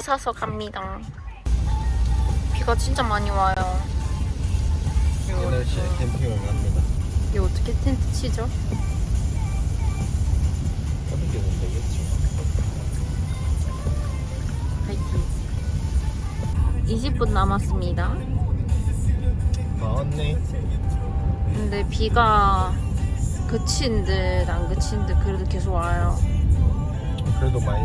사서 갑니다. 비가 진짜 많이 와요. 이 날씨에 캠핑을 갑니다. 이거 어떻게 텐트 치죠? 어떻게 되면 되겠지. 파이팅. 20분 남았습니다. 다 왔네. 근데 비가 그친 듯 안 그친 듯 그래도 계속 와요. 그래도 많이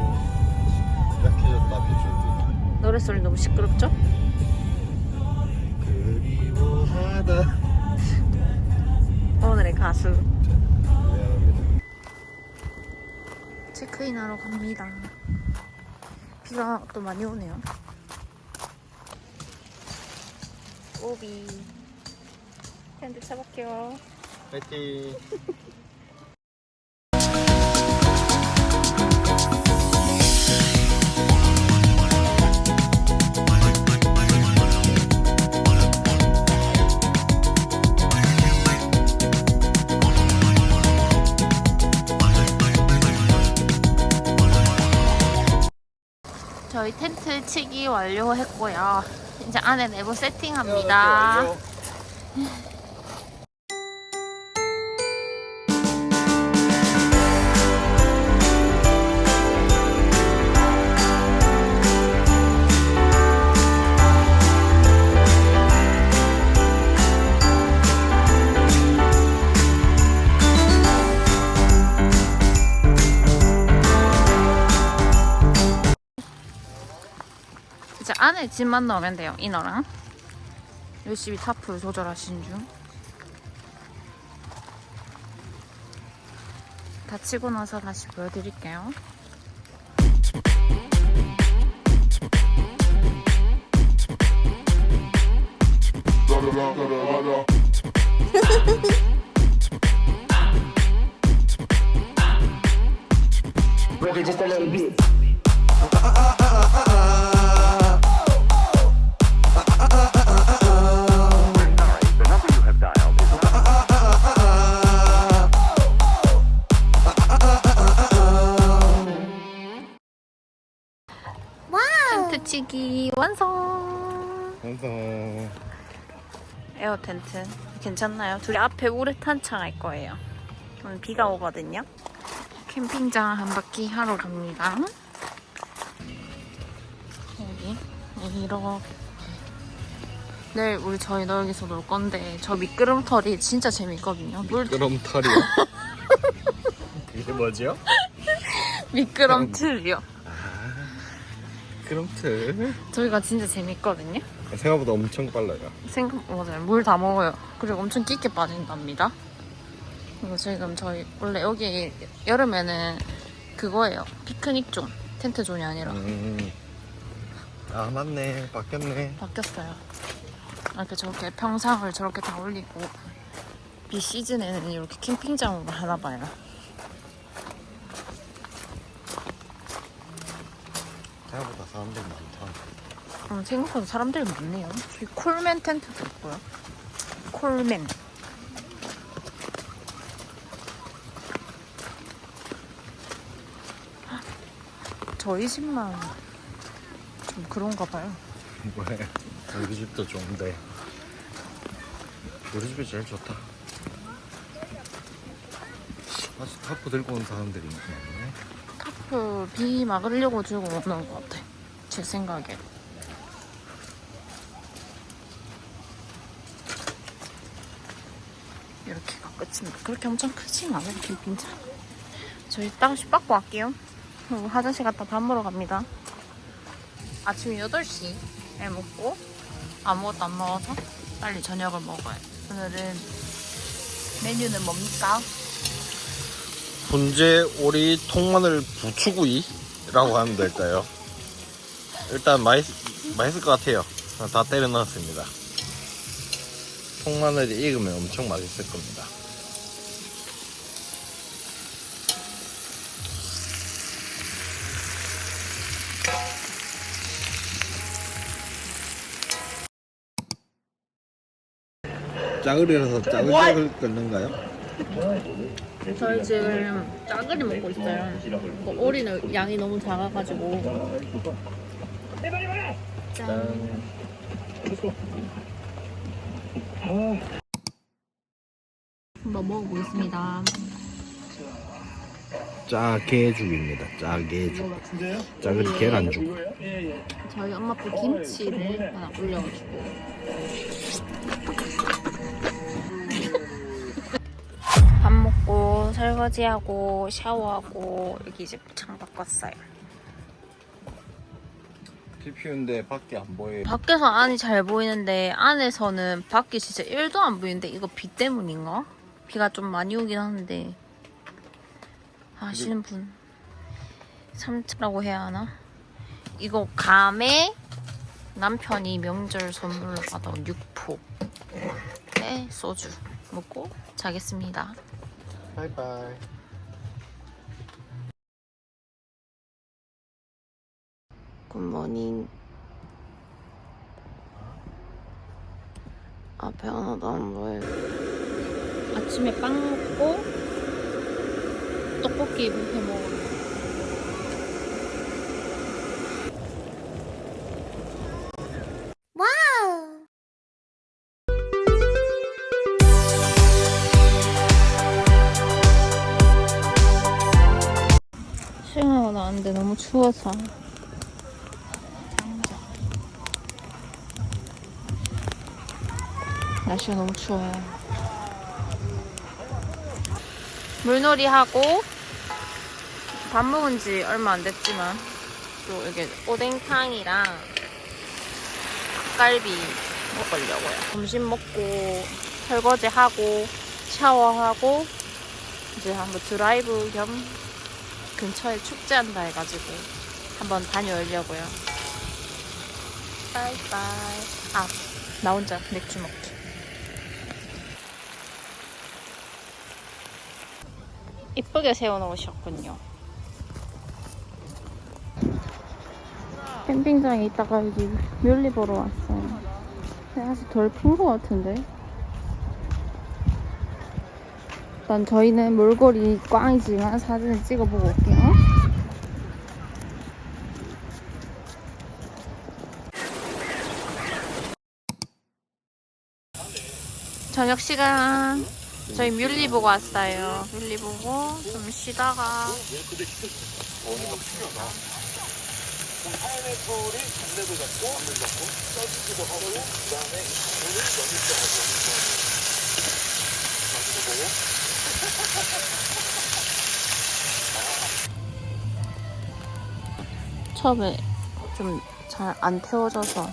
약해졌다 비줄기. 노랫소리 너무 시끄럽죠? 그리워하다. 오늘의 가수. 미안합니다. 체크인하러 갑니다. 비가 또 많이 오네요. 오비. 텐트 쳐볼게요. 파이팅. 저희 텐트 치기 완료했고요. 이제 안에 내부 세팅합니다. 이제 안에 짐만 넣으면 돼요. 이너랑 열심히 타프 조절하신 중. 다 치고 나서 다시 보여드릴게요. Just a little bit. 텐트 치기 완성! 완성. 에어 텐트 괜찮나요? 둘이 앞에 우레탄 차 갈 거예요. 오늘 비가 오거든요. 캠핑장 한 바퀴 하러 갑니다. 여기 이렇게. 내일 저희 여기서 놀 건데 저 미끄럼털이 진짜 재밌거든요. 미끄럼틀이요? 이게 뭐지요? 미끄럼틀이요. 미끄럼틀. 저희가 진짜 재밌거든요. 생각보다 엄청 빨라요. 맞아요. 물 다 먹어요. 그리고 엄청 깊게 빠진답니다. 그리고 지금 저희 원래 여기 여름에는 그거예요. 피크닉 존. 텐트 존이 아니라. 아 맞네. 바뀌었네. 바뀌었어요. 이렇게 저렇게 평상을 저렇게 다 올리고 비 시즌에는 이렇게 캠핑장으로 하나 봐요. 생각보다 사람들이 많다. 생각보다 사람들이 많네요. 저기 콜맨 텐트도 있고요. 콜맨. 저희 집만 좀 그런가 봐요. 왜? 우리 집도 좋은데 우리 집이 제일 좋다. 아직 타프 들고 온 사람들이 많네. 타프 비 막으려고 들고 오는 것 같아. 제 생각에. 이렇게가 끝입니다. 그렇게 엄청 크진 않아요, 캠핑장. 저희 딱 씻고 갈게요. 그리고 화장실 갔다 밥 먹으러 갑니다. 아침 8시에 먹고 아무것도 안 먹어서 빨리 저녁을 먹어요. 오늘은 메뉴는 뭡니까? 훈제 오리 통마늘 부추구이라고 하면 될까요? 일단 맛있을 것 같아요. 다 때려 넣었습니다. 통마늘이 익으면 엄청 맛있을 겁니다. 짜글이라서 짜글짜글 끓는가요? 저희 지금 짜글이 먹고 있어요. 오리는 양이 너무 작아가지고 짠. 한번 먹어보겠습니다. 짜게죽입니다. 짜게죽. 작은 계란죽. 저희 엄마 또 김치를 하나 올려가지고. 밥 먹고 설거지하고 샤워하고 여기 이제 창 바꿨어요. 비 피우는데 밖에 안 보여요. 밖에서 안이 잘 보이는데 안에서는 밖이 진짜 1도 안 보이는데 이거 비 때문인가? 비가 좀 많이 오긴 하는데 아시는 분 삼라고 해야 하나? 이거 감에 남편이 명절 선물로 받아온 육포에 소주 먹고 자겠습니다. 바이바이. 굿모닝. 앞에 하나도 안 보여. 아침에 빵 먹고 떡볶이 해 먹으러. 수영하고 나왔는데 너무 추워서. 날씨가 너무 추워요. 물놀이 하고 밥 먹은 지 얼마 안 됐지만 또 이게 오뎅탕이랑 닭갈비 먹으려고요. 점심 먹고 설거지 하고 샤워하고 이제 한번 드라이브 겸 근처에 축제한다 해가지고 한번 다녀오려고요. 바이바이. 아, 나 혼자 맥주 먹기. 이쁘게 세워놓으셨군요. 캠핑장에 있다가 여기 뮬리 보러 왔어요. 아직 덜 핀 것 같은데. 일단 저희는 몰골이 꽝이지만 사진을 찍어보고 올게요. 저녁 시간 저희 뮬리 보고 왔어요. 뮬리 보고 좀 쉬다가 처음에 좀 잘 안 태워져서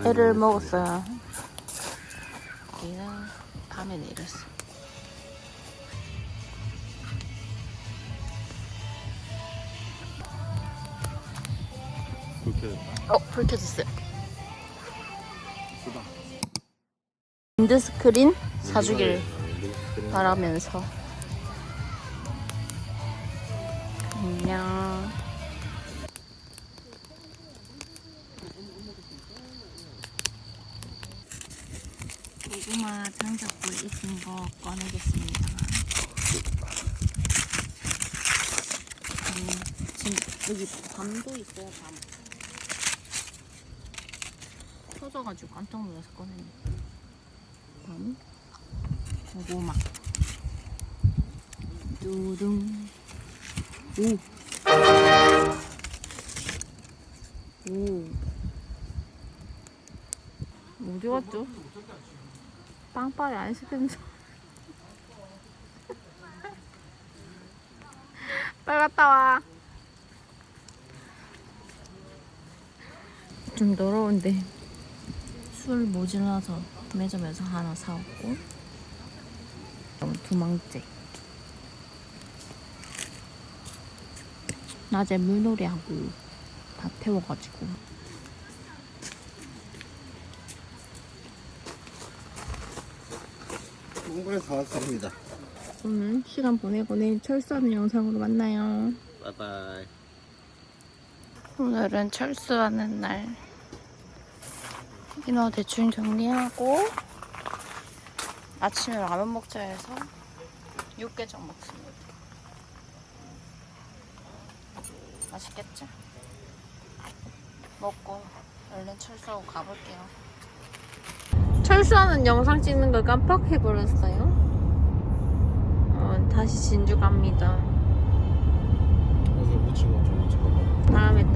애를 먹었어요. 여기는 밤에 내렸어. 불 켜졌어요. 윈드스크린 사주길 바라면서. 안녕. 고구마 장작불 익힌 거 꺼내겠습니다. 지금 여기 밤도 있어요. 밤 터져가지고 깜짝 놀라서 꺼내네. 밤 고구마 뚜둥. 오 어디 갔죠? 빵빠레 안 시키면서 빨리 갔다 와. 좀 더러운데 술 모질라서 매점에서 하나 사왔고 두 망째. 낮에 물놀이하고 다 태워가지고 몽골에 다 왔습니다. 오늘 시간 보내고 내일 철수하는 영상으로 만나요. 바이바이. 오늘은 철수하는 날. 인어 대충 정리하고 아침에 라면 먹자 해서 육개장 먹습니다. 맛있겠죠? 먹고 얼른 철수하고 가볼게요. 철수하는 영상 찍는 걸 깜빡해버렸어요. 다시 진주 갑니다. 그래서 묻힌 거좀 잠깐만. 다음에